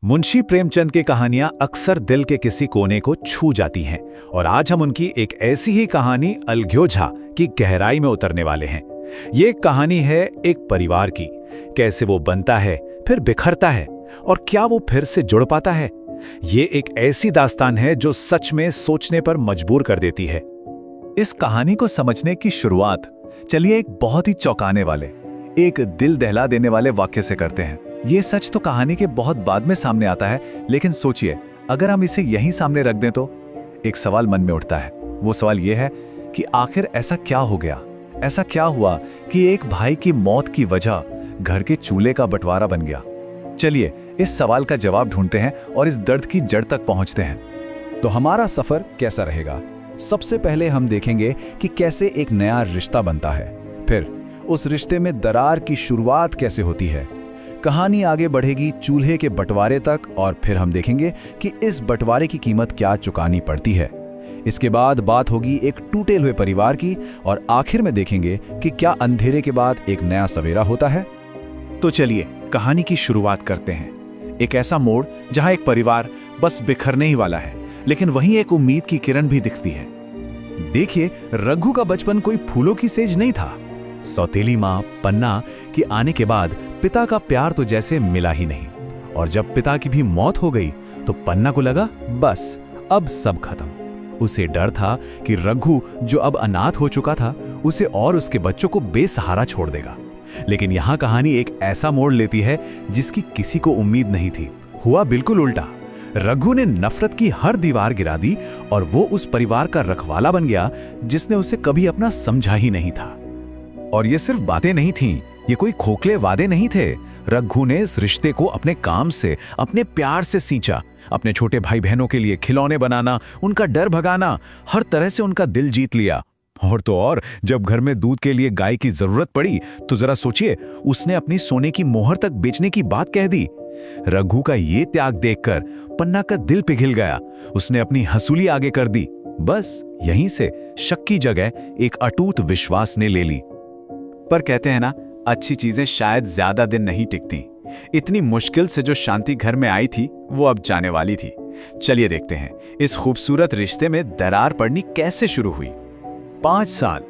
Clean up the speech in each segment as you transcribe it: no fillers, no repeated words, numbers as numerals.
मुंशी प्रेमचंद की कहानियां अक्सर दिल के किसी कोने को छू जाती हैं और आज हम उनकी एक ऐसी ही कहानी अलग्योझा की गहराई में उतरने वाले हैं। ये एक कहानी है एक परिवार की, कैसे वो बनता है, फिर बिखरता है और क्या वो फिर से जुड़ पाता है। ये एक ऐसी दास्तान है जो सच में सोचने पर मजबूर कर देती है। इस कहानी को समझने की शुरुआत चलिए एक बहुत ही चौंकाने वाले, एक दिल दहला देने वाले वाक्य से करते हैं। ये सच तो कहानी के बहुत बाद में सामने आता है, लेकिन सोचिए अगर हम इसे यहीं सामने रख दें तो एक सवाल मन में उठता है। वो सवाल ये है कि आखिर ऐसा क्या हो गया, ऐसा क्या हुआ कि एक भाई की मौत की वजह घर के चूल्हे का बंटवारा बन गया। चलिए इस सवाल का जवाब ढूंढते हैं और इस दर्द की जड़ तक पहुंचते हैं। तो हमारा सफर कैसा रहेगा? सबसे पहले हम देखेंगे कि कैसे एक नया रिश्ता बनता है, फिर उस रिश्ते में दरार की शुरुआत कैसे होती है। कहानी आगे बढ़ेगी चूल्हे के बंटवारे तक और फिर हम देखेंगे कि इस बंटवारे की कीमत क्या चुकानी पड़ती है। इसके बाद बात होगी एक टूटे हुए परिवार की और आखिर में देखेंगे कि क्या अंधेरे के बाद एक नया सवेरा होता है। तो चलिए कहानी की शुरुआत करते हैं। एक ऐसा मोड़ जहां एक परिवार बस बिखरने ही वाला है, लेकिन वहीं एक उम्मीद की किरण भी दिखती है। देखिए, रघु का बचपन कोई फूलों की सेज नहीं था। सौतेली माँ पन्ना के आने के बाद पिता का प्यार तो जैसे मिला ही नहीं, और जब पिता की भी मौत हो गई तो पन्ना को लगा बस अब सब खत्म। उसे डर था कि रघु जो अब अनाथ हो चुका था उसे और उसके बच्चों को बेसहारा छोड़ देगा। लेकिन यहाँ कहानी एक ऐसा मोड़ लेती है जिसकी किसी को उम्मीद नहीं थी। हुआ बिल्कुल उल्टा। रघु ने नफरत की हर दीवार गिरा दी और वो उस परिवार का रखवाला बन गया जिसने उसे कभी अपना समझा ही नहीं था। और ये सिर्फ बातें नहीं थीं, ये कोई खोखले वादे नहीं थे। रघु ने इस रिश्ते को अपने काम से, अपने प्यार से सींचा। अपने छोटे भाई बहनों के लिए खिलौने बनाना, उनका डर भगाना, हर तरह से उनका दिल जीत लिया। और तो और जब घर में दूध के लिए गाय की जरूरत पड़ी तो जरा सोचिए, उसने अपनी सोने की मोहर तक बेचने की बात कह दी। रघु का ये त्याग देखकर पन्ना का दिल पिघल गया। उसने अपनी हसूली आगे कर दी। बस यहीं से शक की जगह एक अटूट विश्वास ने ले ली। पर कहते हैं ना, अच्छी चीजें शायद ज्यादा दिन नहीं टिकती। इतनी मुश्किल से जो शांति घर में आई थी वो अब जाने वाली थी। चलिए देखते हैं इस खूबसूरत रिश्ते में दरार पड़नी कैसे शुरू हुई। 5 साल,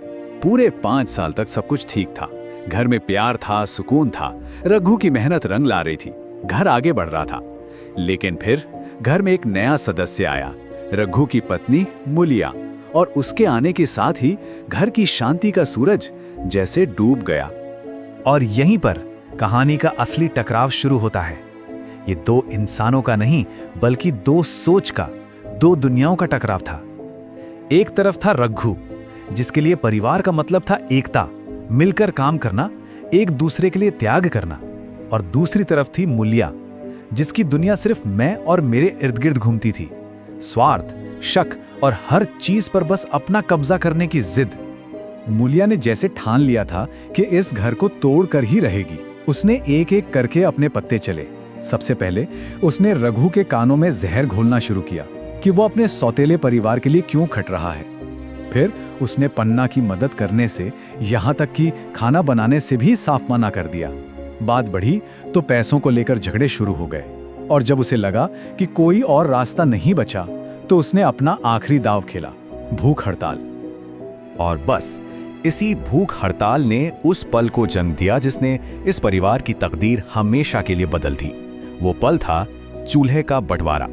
पूरे 5 साल तक सब कुछ ठीक था। घर में प्यार था, सुकून था। रघु की मेहनत रंग ला रही थी, घर आगे बढ़ रहा था। लेकिन फिर घर में एक नया सदस्य आया, रघु की पत्नी मुलिया। और उसके आने के साथ ही घर की शांति का सूरज जैसे डूब गया। और यहीं पर कहानी का असली टकराव शुरू होता है। ये दो इंसानों का नहीं, बल्कि दो सोच का, दो दुनियाओं का टकराव था। एक तरफ था रघु, जिसके लिए परिवार का मतलब था एकता, मिलकर काम करना, एक दूसरे के लिए त्याग करना। और दूसरी तरफ थी मुलिया, जिसकी दुनिया सिर्फ मैं और मेरे इर्द गिर्द घूमती थी। स्वार्थ, शक और हर चीज पर बस अपना कब्जा करने की जिद। मुलिया ने जैसे ठान लिया था कि इस घर को तोड़ कर ही रहेगी। उसने एक एक करके अपने पत्ते चले। सबसे पहले उसने रघु के कानों में जहर घोलना शुरू किया कि वो अपने सौतेले परिवार के लिए क्यों खट रहा है। फिर उसने पन्ना की मदद करने से, यहाँ तक कि खाना बनाने से भी साफ मना कर दिया। बात बढ़ी तो पैसों को लेकर झगड़े शुरू हो गए, और जब उसे लगा कि कोई और रास्ता नहीं बचा तो उसने अपना आखिरी दांव खेला, भूख हड़ताल। और बस इसी भूख हड़ताल ने उस पल को जन्म दिया जिसने इस परिवार की तकदीर हमेशा के लिए बदल दी। वो पल था चूल्हे का बंटवारा।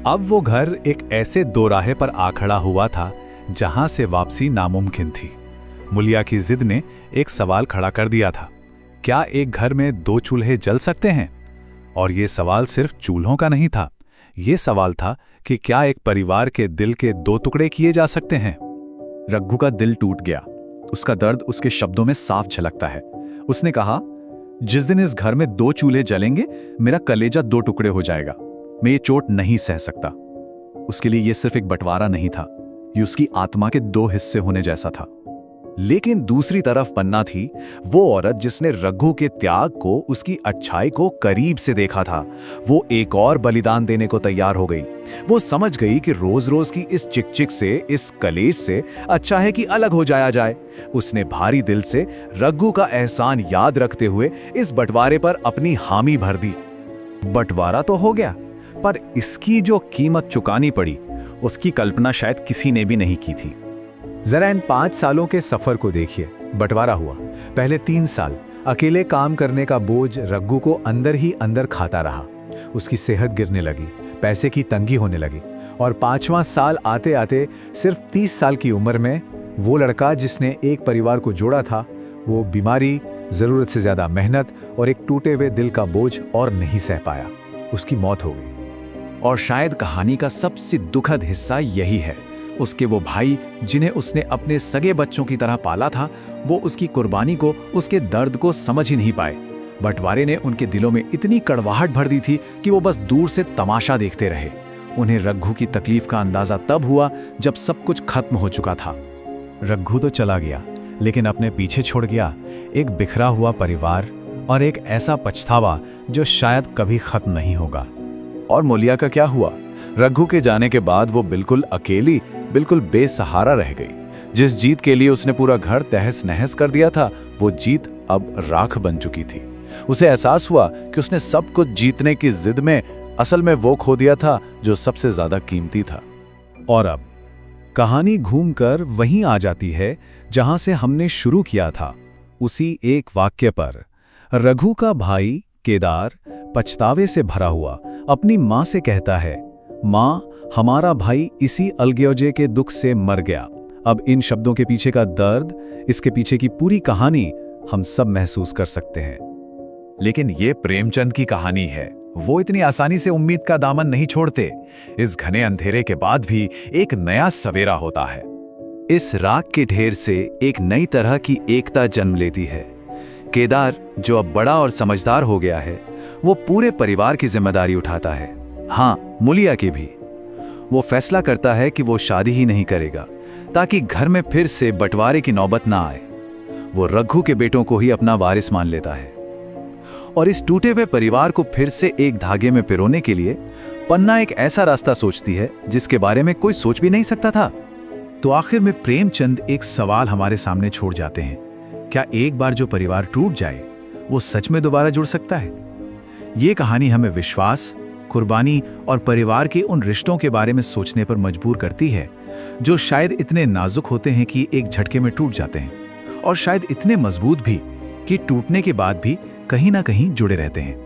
अब वो घर एक ऐसे दोराहे पर आ खड़ा हुआ था जहां से वापसी नामुमकिन थी। मुलिया की जिद ने एक सवाल खड़ा कर दिया था, क्या एक घर में 2 चूल्हे जल सकते हैं? और ये सवाल सिर्फ चूल्हों का नहीं था, ये सवाल था कि क्या एक परिवार के दिल के 2 टुकड़े किए जा सकते हैं? रघु का दिल टूट गया। उसका दर्द उसके शब्दों में साफ झलकता है। उसने कहा, जिस दिन इस घर में 2 चूल्हे जलेंगे मेरा कलेजा 2 टुकड़े हो जाएगा। मैं ये चोट नहीं सह सकता। उसके लिए ये सिर्फ एक बंटवारा नहीं था, ये उसकी आत्मा के 2 हिस्से होने जैसा था। लेकिन दूसरी तरफ पन्ना थी, वो औरत जिसने रघु के त्याग को, उसकी अच्छाई को करीब से देखा था। वो एक और बलिदान देने को तैयार हो गई। वो समझ गई कि रोज रोज की इस चिकचिक से, इस कलेश से अच्छा है कि अलग हो जाया जाए। उसने भारी दिल से रघु का एहसान याद रखते हुए इस बंटवारे पर अपनी हामी भर दी। बंटवारा तो हो गया, पर इसकी जो कीमत चुकानी पड़ी उसकी कल्पना शायद किसी ने भी नहीं की थी। जरा इन 5 सालों के सफर को देखिए। बंटवारा हुआ, पहले 3 साल अकेले काम करने का बोझ रघु को अंदर ही अंदर खाता रहा। उसकी सेहत गिरने लगी, पैसे की तंगी होने लगी, और 5वां साल आते आते सिर्फ 30 साल की उम्र में वो लड़का जिसने एक परिवार को जोड़ा था, वो बीमारी, जरूरत से ज्यादा मेहनत और एक टूटे हुए दिल का बोझ और नहीं सह पाया। उसकी मौत हो गई। और शायद कहानी का सबसे दुखद हिस्सा यही है, उसके वो भाई जिन्हें उसने अपने सगे बच्चों की तरह पाला था, वो उसकी कुर्बानी को, उसके दर्द को समझ ही नहीं पाए। बंटवारे ने उनके दिलों में इतनी कड़वाहट भर दी थी कि वो बस दूर से तमाशा देखते रहे। उन्हें रघु की तकलीफ का अंदाजा तब हुआ जब सब कुछ खत्म हो चुका था। रघु तो चला गया, लेकिन अपने पीछे छोड़ गया एक बिखरा हुआ परिवार और एक ऐसा पछतावा जो शायद कभी खत्म नहीं होगा। और मोलिया का क्या हुआ? रघु के जाने के बाद वो बिल्कुल अकेली, बिल्कुल बेसहारा रह गई। जिस जीत के लिए उसने पूरा घर तहस नहस कर दिया था, वो जीत अब राख बन चुकी थी। उसे एहसास हुआ कि उसने सब कुछ जीतने की जिद में असल में वो खो दिया था जो सबसे ज्यादा कीमती था। और अब कहानी घूमकर वहीं आ जाती है जहां से हमने शुरू किया था, उसी एक वाक्य पर। रघु का भाई केदार पछतावे से भरा हुआ अपनी मां से कहता है, मां, हमारा भाई इसी अलगयोजे के दुख से मर गया। अब इन शब्दों के पीछे का दर्द, इसके पीछे की पूरी कहानी हम सब महसूस कर सकते हैं। लेकिन ये प्रेमचंद की कहानी है। वो इतनी आसानी से उम्मीद का दामन नहीं छोड़ते। इस घने अंधेरे के बाद भी एक नया सवेरा होता है। इस राख के ढेर से एक नई तरह की एकता जन्म लेती है। केदार, जो अब बड़ा और समझदार हो गया है, वो पूरे परिवार की जिम्मेदारी उठाता है। हाँ, मुलिया की भी। वो फैसला करता है कि वो शादी ही नहीं करेगा ताकि घर में फिर से बंटवारे की नौबत ना आए। वो रघु के बेटों को ही अपना वारिस मान लेता है और इस टूटे हुए परिवार को फिर से एक धागे में पिरोने के लिए पन्ना एक ऐसा रास्ता सोचती है जिसके बारे में कोई सोच भी नहीं सकता था। तो आखिर में प्रेमचंद एक सवाल हमारे सामने छोड़ जाते हैं, क्या एक बार जो परिवार टूट जाए वो सच में दोबारा जुड़ सकता है? ये कहानी हमें विश्वास, कुर्बानी और परिवार के उन रिश्तों के बारे में सोचने पर मजबूर करती है जो शायद इतने नाजुक होते हैं कि एक झटके में टूट जाते हैं, और शायद इतने मजबूत भी कि टूटने के बाद भी कहीं ना कहीं जुड़े रहते हैं।